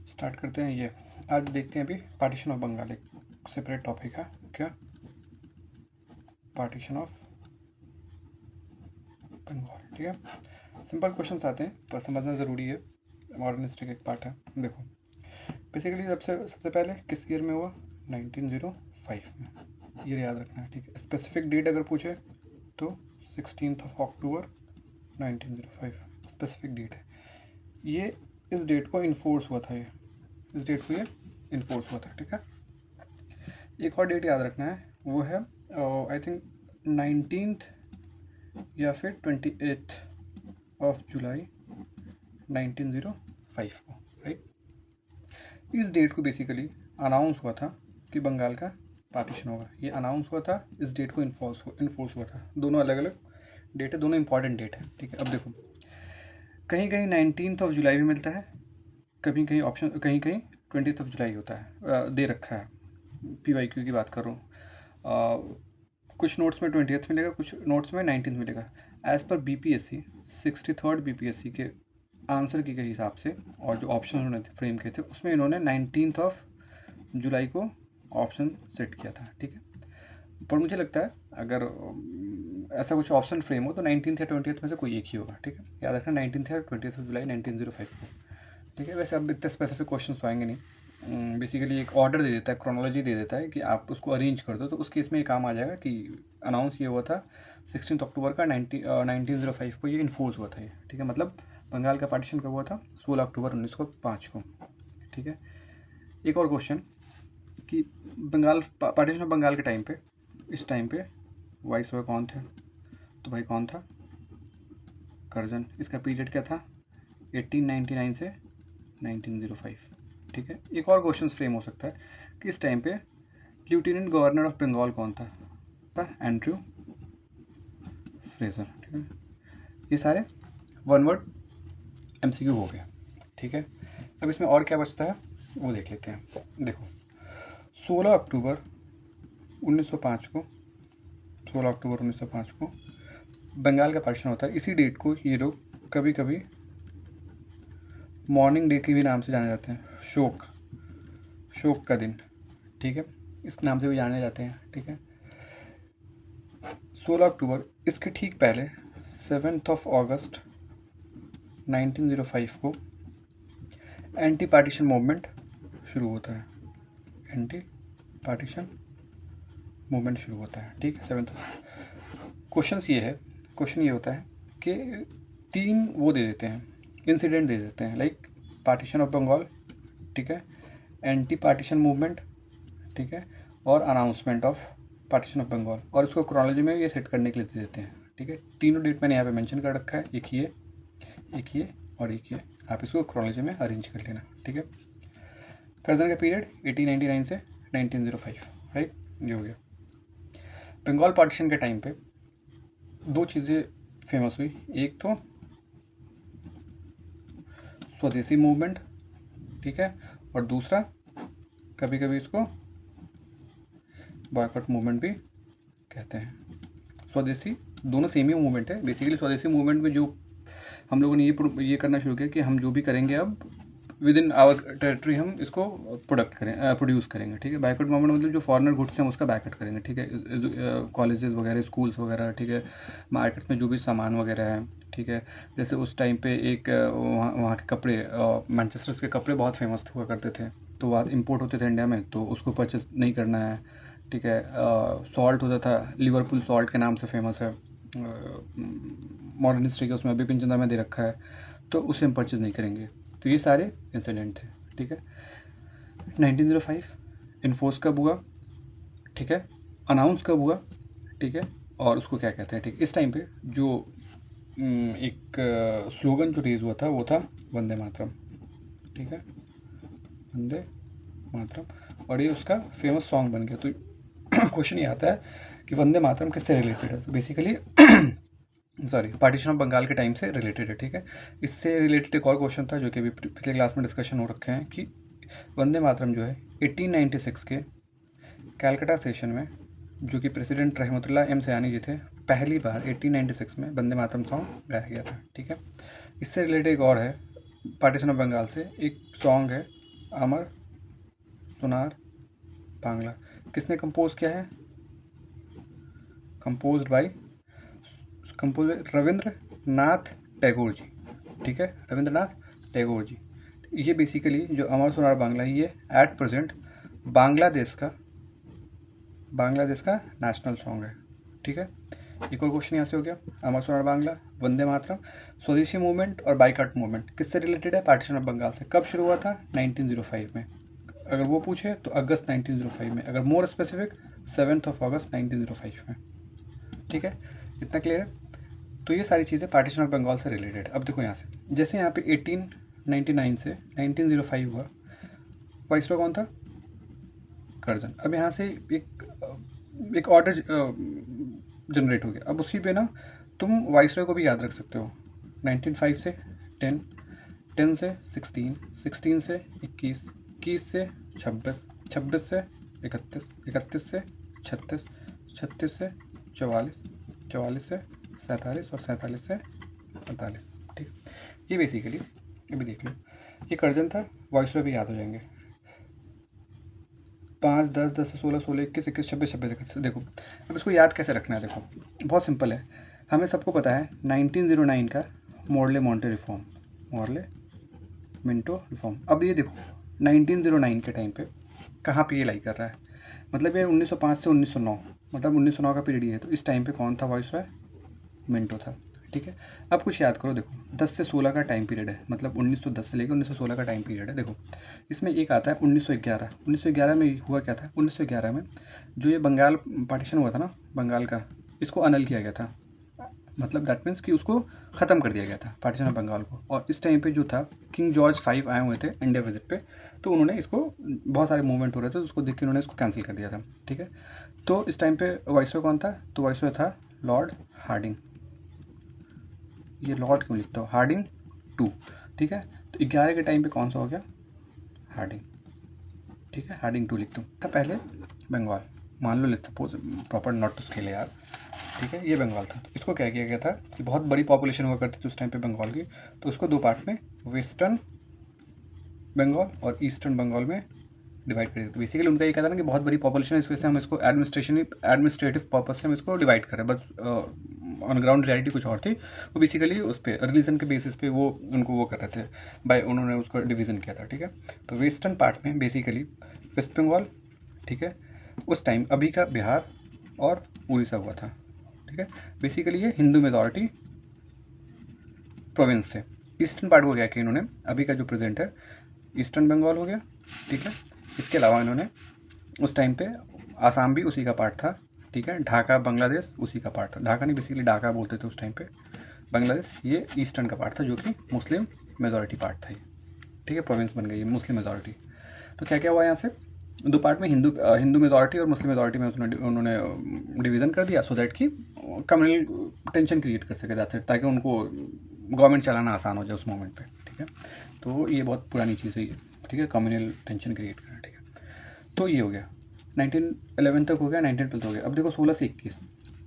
Start करते हैं। ये आज देखते हैं अभी पार्टीशन ऑफ बंगाल, एक सेपरेट टॉपिक है। क्या? Partition of Bengal. ठीक है, सिंपल क्वेश्चंस आते हैं पर समझना ज़रूरी है, मॉडर्न हिस्ट्री का एक पार्ट है। देखो बेसिकली सबसे पहले किस ईयर में हुआ? 1905 में। ये याद रखना है, ठीक है। स्पेसिफिक डेट अगर पूछे तो 16 अक्टूबर 1905 स्पेसिफिक डेट है। ये इस डेट को इन्फोर्स हुआ था, ये इस डेट को ये इन्फोर्स हुआ था, ठीक है। एक और डेट याद रखना है, वो है आई थिंक 19 या फिर 28 जुलाई 1905 को, राइट। इस डेट को बेसिकली अनाउंस हुआ था कि बंगाल का पार्टीशन होगा। ये अनाउंस हुआ था, इस डेट को इन्फोर्स हुआ था। दोनों अलग अलग डेट है, दोनों इंपॉर्टेंट डेट है, ठीक है। अब देखो कहीं कहीं 19 जुलाई भी मिलता है, कहीं कहीं ऑप्शन कहीं कहीं 20 जुलाई होता है, दे रखा है। PYQ की बात कर रहा हूँ। कुछ नोट्स में 20th मिलेगा, कुछ नोट्स में 19th मिलेगा। As per BPSC 63rd BPSC के आंसर की के हिसाब से और जो ऑप्शन उन्होंने फ्रेम किए थे उसमें इन्होंने 19 जुलाई को ऑप्शन सेट किया था, ठीक है। पर मुझे लगता है अगर ऐसा कुछ ऑप्शन फ्रेम हो तो 19 या 20th में से कोई एक ही होगा, ठीक है। याद रखना 19 या 20 जुलाई 1905 को, ठीक है। वैसे अब इतने स्पेसिफिक क्वेश्चन तो आएंगे नहीं, बेसिकली एक ऑर्डर दे देता है, क्रोनोलॉजी दे देता है कि आप उसको अरेंज कर दो, तो उस केस में ये काम आ जाएगा कि अनाउंस ये हुआ था 16 अक्टूबर का 1905 को ये इन्फोर्स हुआ था ये, ठीक है। मतलब बंगाल का पार्टीशन कब हुआ था? 16 अक्टूबर 1905 को, ठीक है। एक और क्वेश्चन कि बंगाल पार्टीशन ऑफ बंगाल के टाइम पे, इस टाइम पे वाइसरॉय कौन थे? तो भाई कौन था? कर्जन। इसका पीरियड क्या था? 1899 से 1905, ठीक है। एक और क्वेश्चन फ्रेम हो सकता है कि इस टाइम पे लेफ्टिनेंट गवर्नर ऑफ बंगाल कौन था? एंड्रयू फ्रेजर, ठीक है। ये सारे वन वर्ड MCQ हो गए, ठीक है। अब इसमें और क्या बचता है वो देख लेते हैं। देखो 16 अक्टूबर 1905 को, 16 अक्टूबर 1905 को बंगाल का पार्टीशन होता है। इसी डेट को ये लोग कभी कभी मॉर्निंग डे के भी नाम से जाने जाते हैं, शोक का दिन, ठीक है। इस नाम से भी जाने जाते हैं, ठीक है। 16 अक्टूबर, इसके ठीक पहले 7 अगस्त 1905 को एंटी पार्टीशन मूवमेंट शुरू होता है, एंटी पार्टीशन मूवमेंट शुरू होता है, ठीक है। 7 क्वेश्चन ये होता है कि 3 वो दे देते हैं, इंसिडेंट दे देते हैं, लाइक पार्टीशन ऑफ बंगाल, ठीक है, एंटी पार्टीशन मूवमेंट, ठीक है, और announcement of partition of Bengal, और इसको क्रोनोलॉजी में ये सेट करने के लिए दे देते हैं, ठीक है। तीनों डेट मैंने यहाँ पे मेंशन कर रखा है, एक ये और एक ये। आप इसको क्रोनोलॉजी में अरेंज कर लेना, ठीक है। कर्जन का पीरियड 1899 से 1905, राइट, ये हो गया। बंगाल पार्टीशन के टाइम पे 2 चीज़ें फेमस हुई, एक तो स्वदेशी मूवमेंट, ठीक है, और दूसरा कभी कभी इसको बॉयकॉट मूवमेंट भी कहते हैं। स्वदेशी दोनों सेम ही मूवमेंट है बेसिकली। स्वदेशी मूवमेंट में जो हम लोगों ने ये करना शुरू किया कि हम जो भी करेंगे अब विद इन आवर टेरिटरी हम इसको प्रोड्यूस करेंगे, ठीक है। बैकवर्ड मूवमेंट मतलब जो फॉरेनर गुड्स हैं उसका बैकवर्ड करेंगे, ठीक है। कॉलेजेस वगैरह, स्कूल्स वगैरह, ठीक है, मार्केट में जो भी सामान वगैरह है, ठीक है। जैसे उस टाइम पे एक वहाँ के कपड़े, मैनचेस्टर के कपड़े बहुत फेमस हुआ करते थे, तो वहाँ इम्पोर्ट होते थे इंडिया में, तो उसको परचेज नहीं करना है, ठीक है। सॉल्ट होता था, लिवरपूल सॉल्ट के नाम से फेमस है, मॉडर्न हिस्ट्री के उसमें अभी पिंचंदा में दे रखा है, तो उसे हम परचेज नहीं करेंगे। तो ये सारे इंसिडेंट थे, ठीक है। 1905 इन्फोर्स कब हुआ, ठीक है, अनाउंस कब हुआ, ठीक है, और उसको क्या कहते हैं, ठीक। इस टाइम पे जो एक स्लोगन जो रेज हुआ था वो था वंदे मातरम, ठीक है, वंदे मातरम, और ये उसका फेमस सॉन्ग बन गया। तो क्वेश्चन ये आता है कि वंदे मातरम किससे रिलेटेड है? तो बेसिकली पार्टीशन ऑफ बंगाल के टाइम से रिलेटेड है, ठीक है। इससे रिलेटेड एक और क्वेश्चन था जो कि अभी पिछले क्लास में डिस्कशन हो रखे हैं कि वंदे मातरम जो है 1896 के कैलकाटा सेशन में, जो कि प्रेसिडेंट रहमतुल्लाह एम सयानी जी थे, पहली बार 1896 में वंदे मातरम सॉन्ग गाया गया था, ठीक है। इससे रिलेटेड एक और है पार्टीशन ऑफ बंगाल से, एक सॉन्ग है अमर सुनार बांग्ला किसने कंपोज किया है? कंपोज रविंद्रनाथ टैगोर जी। ठीक है, रविंद्रनाथ टैगोर जी। ये बेसिकली जो अमर सोनार बांग्ला है ये एट प्रेजेंट बांग्लादेश का नेशनल सॉन्ग है। ठीक है, एक और क्वेश्चन यहाँ से हो गया। अमर सोनार बांग्ला, वंदे मातरम, स्वदेशी मूवमेंट और बाइकआउट मूवमेंट किससे रिलेटेड है? पार्टीशन ऑफ बंगाल से। कब शुरू हुआ था? 1905 में। अगर वो पूछे तो अगस्त 1905 में, अगर मोर स्पेसिफिक 7 अगस्त 1905 में। ठीक है, इतना क्लियर है? तो ये सारी चीज़ें पार्टीशन ऑफ बंगाल से रिलेटेड। अब देखो यहाँ से, जैसे यहाँ पे 1899 से 1905 हुआ, वाइसरॉय कौन था? कर्जन। अब यहाँ से एक ऑर्डर जनरेट हो गया। अब उसी पे ना तुम वाइसरॉय को भी याद रख सकते हो। 1905 से 10, 10 से 16, 16 से 21, 21 से 26, 26 से 31, 31 से 36, 36 से 44, 44 से 47 और 47 से 48। ठीक, ये बेसिकली अभी देख लो, ये कर्जन था, वाइसरॉय भी याद हो जाएंगे। 5, 10, 10 से 16, 16, 21, 21, 26, 26, 21। देखो अब इसको याद कैसे रखना है, देखो बहुत सिंपल है। हमें सबको पता है 1909 का Morley Monte reform, Morley Minto reform. अब ये देखो 1909 के टाइम पे कहाँ पे ये लाई कर रहा है, मतलब ये 1905 से 1909, मतलब 1909 का पीरियड ही है। तो इस टाइम पे कौन था वाइसरॉय? मिंटो था। ठीक है, अब कुछ याद करो। देखो 10 से 16 का टाइम पीरियड है, मतलब 1910 से लेकर 1916 का टाइम पीरियड है। देखो इसमें एक आता है 1911। 1911 में हुआ क्या था? 1911 में जो ये बंगाल पार्टीशन हुआ था ना, बंगाल का, इसको अनल किया गया था। मतलब दैट मीन्स कि उसको ख़त्म कर दिया गया था, पार्टीशन ऑफ बंगाल को। और इस टाइम पे जो था किंग जॉर्ज 5 आए हुए थे इंडिया विजिट पे, तो उन्होंने इसको, बहुत सारे मूवमेंट हो रहे थे तो उसको देख के उन्होंने इसको कैंसिल कर दिया था। ठीक है, तो इस टाइम पे वाइसरॉय कौन था? तो वाइसरॉय था लॉर्ड हार्डिंग। ये लॉर्ड क्यों लिखता हूँ? हार्डिंग 2। ठीक है, तो 11 के टाइम पे कौन सा हो गया? हार्डिंग। ठीक है, हार्डिंग 2 लिखता हूँ। था पहले बंगाल, मान लो let's suppose, proper not to scale यार। ठीक है, ये बंगाल था। तो इसको क्या किया गया था कि बहुत बड़ी पॉपुलेशन हुआ करती थी उस टाइम पे बंगाल की, तो उसको दो पार्ट में, वेस्टर्न बंगाल और ईस्टर्न बंगाल में डिवाइड कर दिया। तो बेसिकली उनका ये कहता था ना कि बहुत बड़ी पॉपुलेशन है, इस वजह से हम इसको एडमिनिस्ट्रेटिव पर्पज से हम इसको डिवाइड करें। बस ऑन ग्राउंड रियलिटी कुछ और थी। वो बेसिकली उस पर रिलीजन के बेसिस पे वो उनको वो कर रहे थे, बाय उन्होंने उसको डिवीज़न किया था। ठीक है, तो वेस्टर्न पार्ट में बेसिकली वेस्ट बंगाल, ठीक है, उस टाइम अभी का बिहार और उड़ीसा हुआ था। ठीक है, बेसिकली ये हिंदू मेजॉरिटी प्रोविंस थे। ईस्टर्न पार्ट को क्या किया इन्होंने, अभी का जो प्रेजेंट है ईस्टर्न बंगाल हो गया। ठीक है, इसके अलावा इन्होंने उस टाइम पे आसाम भी उसी का पार्ट था। ठीक है, ढाका बांग्लादेश उसी का पार्ट था। ढाका नहीं, बेसिकली ढाका बोलते थे उस टाइम पे। बांग्लादेश ये ईस्टर्न का पार्ट था, जो कि मुस्लिम मेजॉरिटी पार्ट था ये। ठीक है, प्रोविंस बन गई है मुस्लिम मेजॉरिटी। तो क्या क्या हुआ यहाँ से, दो पार्ट में हिंदू मेजॉरिटी और मुस्लिम मेजॉरिटी में उन्होंने डिवीज़न कर दिया, सो दैट कि कम्युनल टेंशन क्रिएट कर सके दैट्स इट, ताकि उनको गवर्नमेंट चलाना आसान हो जाए उस मोमेंट पे। ठीक है, तो ये बहुत पुरानी चीज़ है ये। ठीक है, कम्युनल टेंशन क्रिएट करना। ठीक है, तो ये हो गया 1911 तक हो गया, 1912 हो गया। अब देखो 16 से 21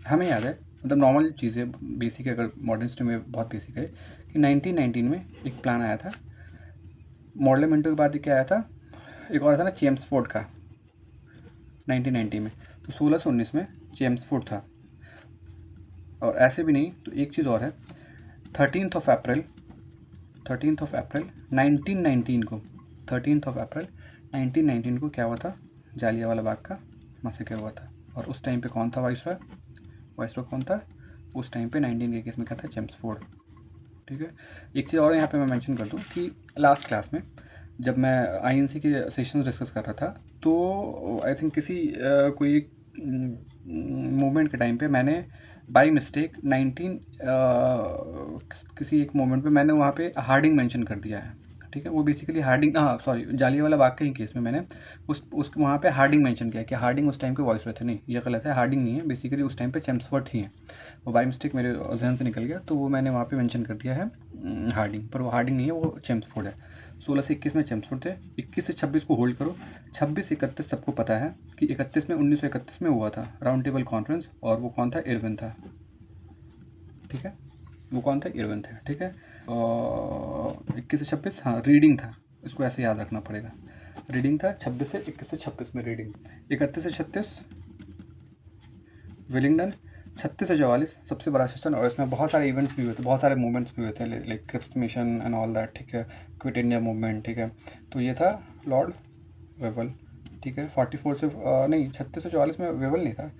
हमें याद है, मतलब नॉर्मल चीज़ें बेसिक है, अगर मॉडर्न सिस्टम में बहुत बेसिक है कि 1919 में एक प्लान आया था। मॉडल मिनटों के बाद क्या आया था, एक और था ना चेम्सफोर्ड का 1990 में। तो 16 से 19 में चेम्सफोर्ड था। और ऐसे भी नहीं तो एक चीज़ और है, 13 अप्रैल 1919 को, 13 अप्रैल 1919 को क्या हुआ था, जालियांवाला बाग का मैसेकर हुआ था। और उस टाइम पे कौन था वाइसरॉय? वाइसरॉय कौन था उस टाइम पे 1921 में? क्या था? चेम्सफोर्ड। ठीक है, एक चीज़ और यहाँ पे मैं मेंशन कर दूँ कि लास्ट क्लास में जब मैं आईएनसी के सेशंस डिस्कस कर रहा था, तो आई थिंक किसी कोई मूवमेंट के टाइम पे मैंने बाय मिस्टेक किसी एक मोमेंट पे मैंने वहाँ पे हार्डिंग मेंशन कर दिया है। ठीक है, वो बेसिकली हार्डिंग, हाँ सॉरी, जालियांवाला बाग के ही केस में मैंने उस वहाँ पे हार्डिंग मेंशन किया कि हार्डिंग उस टाइम के वाइसरॉय थे। नहीं, ये गलत है, हार्डिंग नहीं है, बेसिकली उस टाइम पे चेम्सफोर्ड ही है। वो बाय मिस्टेक मेरे जहन से निकल गया, तो वो मैंने वहाँ पे मेंशन कर दिया है हार्डिंग, पर वो हार्डिंग नहीं है, वो चेम्सफोर्ड है। 16 से 21 में चेम्सफोर्ड थे। 21 से 26 को होल्ड करो। 26 31 सबको पता है कि 1931 में हुआ था राउंड टेबल कॉन्फ्रेंस, और वो कौन था? इरविन था। ठीक है, वो कौन था? इरविन थे। ठीक है, 21 से 26, हाँ रीडिंग था, इसको ऐसे याद रखना पड़ेगा। रीडिंग था 26 से 21 से 26 में रीडिंग, 31 से 36 विलिंगडन, 36 से 44 सबसे बड़ा सेशन, और इसमें बहुत सारे इवेंट्स भी हुए थे, बहुत सारे मूवमेंट्स भी हुए थे, like Cripps mission and all that, ठीक है, क्विट इंडिया मूवमेंट, ठीक है। तो ये था लॉर्ड वेवल, ठीक है। 44 से नहीं 36 से 44 में वेवल नहीं था,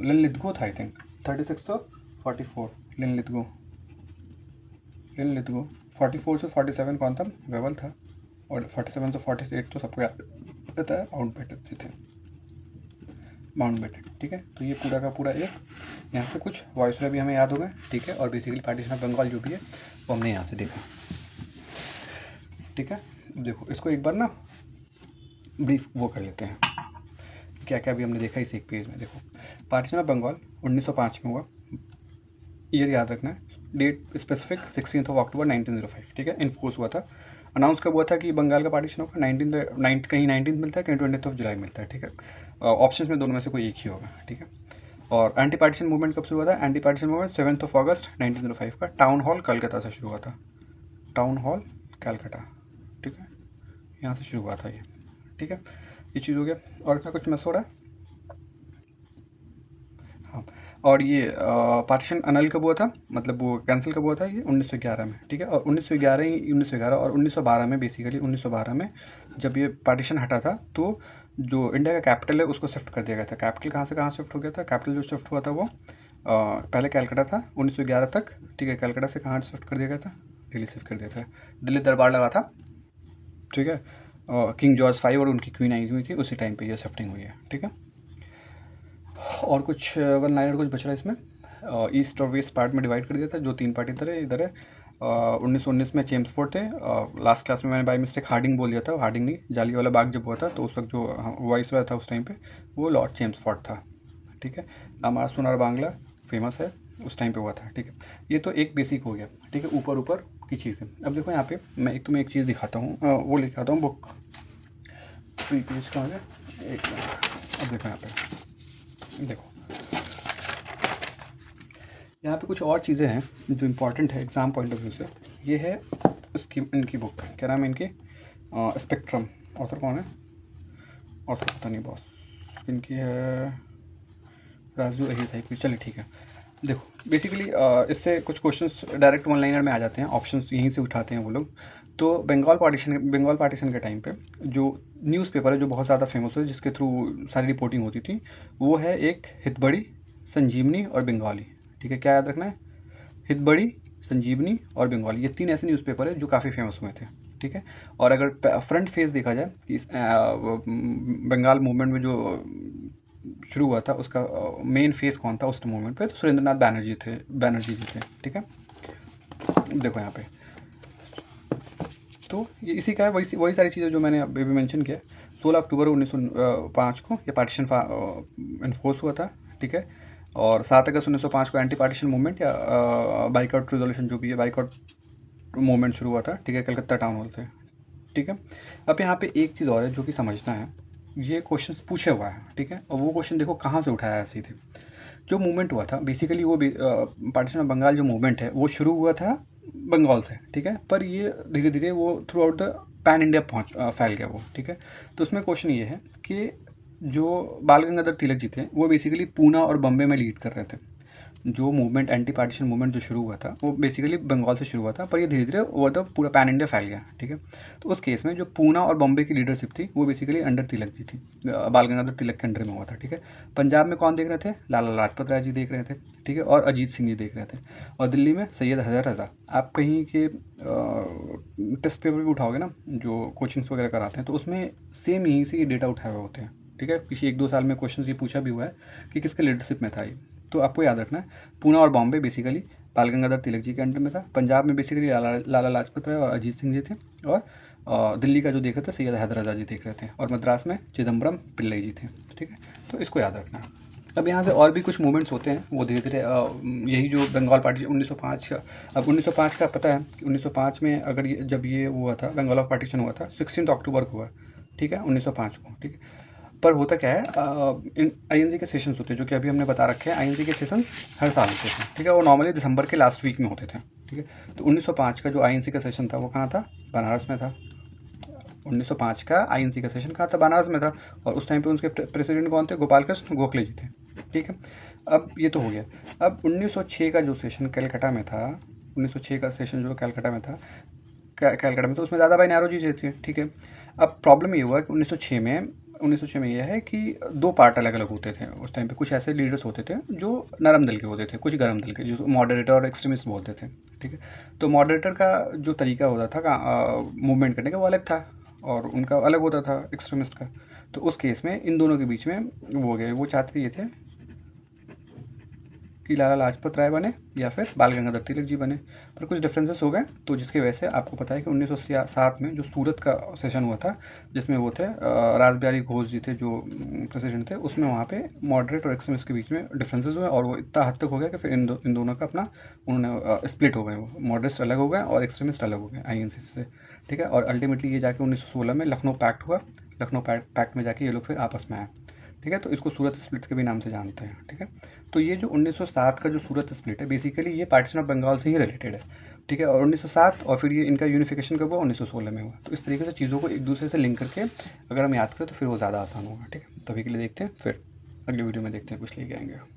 लिनलिथगो था आई थिंक। 36 तो 44 लिनलिथगो, 44 से 47 कौन था, वेवल था, और 47 से 48 तो सबको याद रहता है, माउंटबेटन जी थे, माउंटबेटन, ठीक है। तो ये पूरा का पूरा एक यहाँ से कुछ वॉइसरॉय भी हमें याद हो गए, ठीक है, और बेसिकली पार्टीशन ऑफ बंगाल जो भी है वो हमने यहाँ से देखा, ठीक है। देखो इसको एक बार ना ब्रीफ वो कर लेते हैं, क्या क्या भी हमने देखा इस एक पेज में। देखो पार्टीशन ऑफ बंगाल 1905 में हुआ, ईयर याद रखना है, डेट स्पेसिफिक 16 अक्टूबर 1905, ठीक है। इन्फोर्स हुआ था, अनाउंस कब हुआ था कि बंगाल का पार्टीशन होगा, 19 कहीं 19 मिलता है, कहीं 20 जुलाई मिलता है, ठीक है। ऑप्शन में दोनों में से कोई एक ही होगा, ठीक है। और एंटी पार्टीशन मूवमेंट कब शुरू हुआ था, एंटी पार्टीशन मूवमेंट 7 अगस्त 1905 का टाउन हॉल कलकत्ता से शुरू हुआ था, टाउन हॉल कलकत्ता, ठीक है, यहाँ से शुरू हुआ था ये, ठीक है। ये चीज़ हो गया, और इसमें कुछ मिस हो रहा है, हाँ। और ये पार्टीशन अनल कब हुआ था, मतलब वो कैंसिल कब हुआ था, ये 1911 में, ठीक है। और 1911 और 1912 में, बेसिकली 1912 में जब ये पार्टीशन हटा था तो जो इंडिया का कैपिटल है उसको शिफ्ट कर दिया गया था। कैपिटल कहाँ से कहाँ शिफ्ट हो गया था, कैपिटल जो शिफ्ट हुआ था वो पहले कैलकाटा था 1911 तक, ठीक है। कैलकाटा से कहाँ शिफ्ट कर दिया गया था, दिल्ली शिफ्ट कर दिया था, दिल्ली दरबार लगा था, ठीक है। किंग जॉर्ज 5 और उनकी क्वीन आई हुई थी, उसी टाइम पे ये शिफ्टिंग हुई है, ठीक है। और कुछ वन लाइनर कुछ बच रहा है इसमें, ईस्ट और वेस्ट पार्ट में डिवाइड कर दिया था, जो 3 पार्ट इधर है 1919 में चेम्सफोर्ड थे, लास्ट क्लास में मैंने बाय मिस्टेक हार्डिंग बोल दिया था, हार्डिंग नहीं, जालियांवाला बाग जब हुआ था तो उस वक्त जो वॉइस हुआ था उस टाइम पे वो लॉर्ड चेम्सफोर्ड था, ठीक है। अमार सोनार बांग्ला फेमस है, उस टाइम पे हुआ था, ठीक है। ये तो एक बेसिक हो गया, ठीक है, ऊपर ऊपर की चीज़ें। अब देखो यहाँ पे मैं तुम्हें एक चीज़ दिखाता हूँ, वो लिखाता हूँ बुक, फ्री पेज कहाँ है, एक मिनट। अब देखो यहाँ पे, देखो यहाँ पे कुछ और चीज़ें हैं जो इम्पोर्टेंट है एग्ज़ाम पॉइंट ऑफ व्यू से। ये है उसकी इनकी बुक, क्या नाम है इनकी, स्पेक्ट्रम, ऑथर कौन है, ऑथर पता नहीं बॉस, इनकी है राजू अहिर की, चलिए ठीक है। देखो बेसिकली इससे कुछ क्वेश्चंस डायरेक्ट वन लाइनर में आ जाते हैं, ऑप्शंस यहीं से उठाते हैं वो लोग। तो बंगाल पार्टीशन के टाइम पे जो न्यूज़पेपर है जो बहुत ज़्यादा फेमस है, जिसके थ्रू सारी रिपोर्टिंग होती थी, वो है एक हितबड़ी, संजीवनी और बंगाली, ठीक है। क्या याद रखना है, हितबड़ी, संजीवनी और बंगाली, ये 3 ऐसे न्यूज़पेपर है जो काफ़ी फेमस हुए थे, ठीक है। और अगर फ्रंट फेस देखा जाए कि इस बंगाल मूवमेंट में जो शुरू हुआ था उसका मेन फेस कौन था उस मूवमेंट पे, तो सुरेंद्रनाथ बैनर्जी जी थे, ठीक है। देखो यहाँ पे तो ये इसी का है, वही सारी चीज़ें जो मैंने अभी मेंशन किया। 16 अक्टूबर 1905 को ये पार्टीशन इन्फोर्स हुआ था, ठीक है। और 7 अगस्त 1905 को एंटी पार्टीशन मूवमेंट या बाइकआउट रिजोल्यूशन जो भी है, बाइकआउट मूवमेंट शुरू हुआ था, ठीक है, कलकत्ता टाउन हॉल से, ठीक है। अब यहाँ पे एक चीज़ और है जो कि समझना है, ये क्वेश्चन पूछे हुआ है, ठीक है। और वो क्वेश्चन देखो कहाँ से उठाया है सीधे, जो मूवमेंट हुआ था बेसिकली वो पार्टीशन ऑफ बंगाल जो मूवमेंट है वो शुरू हुआ था बंगाल से, ठीक है। पर ये धीरे धीरे वो through out the pan India फैल गया वो, ठीक है। तो उसमें क्वेश्चन ये है कि जो बाल गंगाधर तिलक जी थे वो बेसिकली पूना और बम्बे में लीड कर रहे थे। जो मूवमेंट एंटी पार्टीशन मूवमेंट जो शुरू हुआ था वो बेसिकली बंगाल से शुरू हुआ था, पर ये धीरे धीरे ओवर द पूरा पैन इंडिया फैल गया, ठीक है। तो उस केस में जो पूना और बॉम्बे की लीडरशिप थी वो बेसिकली अंडर तिलक जी थी, बाल गंगाधर तिलक के अंडर में हुआ था, ठीक है। पंजाब में कौन देख रहे थे, लाला लाजपत राय जी देख रहे थे, ठीक है, और अजीत सिंह जी देख रहे थे। और दिल्ली में सैयद हैदर रजा। आप कहीं के टेस्ट पेपर भी उठाओगे ना जो कोचिंग्स वगैरह कराते हैं तो उसमें सेम यहीं से ये डेटा उठाए हुए होते हैं, ठीक है। पिछले 1-2 साल में क्वेश्चन ये पूछा भी हुआ है कि किसके लीडरशिप में था ये, तो आपको याद रखना है पूना और बॉम्बे बेसिकली बाल गंगाधर तिलक जी के अंडर में था। पंजाब में बेसिकली लाला लाजपत राय और अजीत सिंह जी थे, और दिल्ली का जो देख रहे थे सैयद हैदर रजा जी देख रहे थे, और मद्रास में चिदम्बरम पिल्लई जी थे, ठीक है। तो इसको याद रखना है। अब यहाँ से और भी कुछ मूवमेंट्स होते हैं वो धीरे धीरे यही जो बंगाल पार्टीशन 1905 का, अब 1905 का पता है कि 1905 में अगर जब ये हुआ था बंगाल ऑफ पार्टीशन हुआ था 16 अक्टूबर को हुआ, ठीक है, 1905 को, ठीक है। पर होता क्या है, इन आईएनसी के सेशंस होते हैं जो कि अभी हमने बता रखे हैं, आईएनसी के सेशंस हर साल होते थे, ठीक है। वो नॉर्मली दिसंबर के लास्ट वीक में होते थे, ठीक है। तो 1905 का जो आईएनसी का सेशन था वो कहाँ था, बनारस में था, 1905 का आईएनसी का सेशन कहाँ था? बनारस में था। और उस टाइम पे उनके प्रेसिडेंट कौन थे? गोपाल कृष्ण गोखले जी थे। ठीक है, अब ये तो हो गया। अब 1906 का जो सेशन कलकत्ता में था, 1906 का सेशन जो कलकत्ता में था, कलकत्ता में, तो उसमें दादा भाई नारोजी जी थे। ठीक है, अब प्रॉब्लम ये हुआ कि 1906 में यह है कि दो पार्ट अलग अलग होते थे उस टाइम पे। कुछ ऐसे लीडर्स होते थे जो नरम दल के होते थे, कुछ गरम दल के, जो मॉडरेटर और एक्सट्रीमिस्ट बोलते थे। ठीक है, तो मॉडरेटर का जो तरीका होता था मूवमेंट करने का वो अलग था, और उनका अलग होता था एक्सट्रीमिस्ट का। तो उस केस में इन दोनों के बीच में वो हो गए। वो चाहते ये थे कि लाला लाजपत राय बने या फिर बाल गंगाधर तिलक जी बने, पर कुछ डिफरेंसेस हो गए। तो जिसकी वजह से आपको पता है कि 1907 में जो सूरत का सेशन हुआ था, जिसमें वो थे रासबिहारी घोष जी थे जो प्रेसिडेंट थे, उसमें वहाँ पे मॉडरेट और एक्सट्रीमिस्ट के बीच में डिफरेंसेस हुए, और वो इतना हद तक हो गया कि फिर इन दोनों का अपना उन्होंने स्प्लिट हो गए। वो मॉडरेट्स अलग हो गए और एक्सट्रीमिस्ट अलग हो गए आईएनसी से। ठीक है, और अल्टीमेटली ये जाके 1916 में लखनऊ पैक्ट हुआ। लखनऊ पैक्ट में जाके ये लोग फिर आपस में आए। ठीक है, तो इसको सूरत स्प्लिट के भी नाम से जानते हैं। ठीक है, तो ये जो 1907 का जो सूरत स्प्लिट है, बेसिकली ये पार्टीशन ऑफ बंगाल से ही रिलेटेड है। ठीक है, और 1907 और फिर ये इनका यूनिफिकेशन कब हुआ? 1916 में हुआ। तो इस तरीके से चीज़ों को एक दूसरे से लिंक करके अगर हम याद करें तो फिर वो ज़्यादा आसान होगा। ठीक है, तभी के लिए देखते हैं, फिर अगली वीडियो में देखते हैं कुछ लेके आएंगे।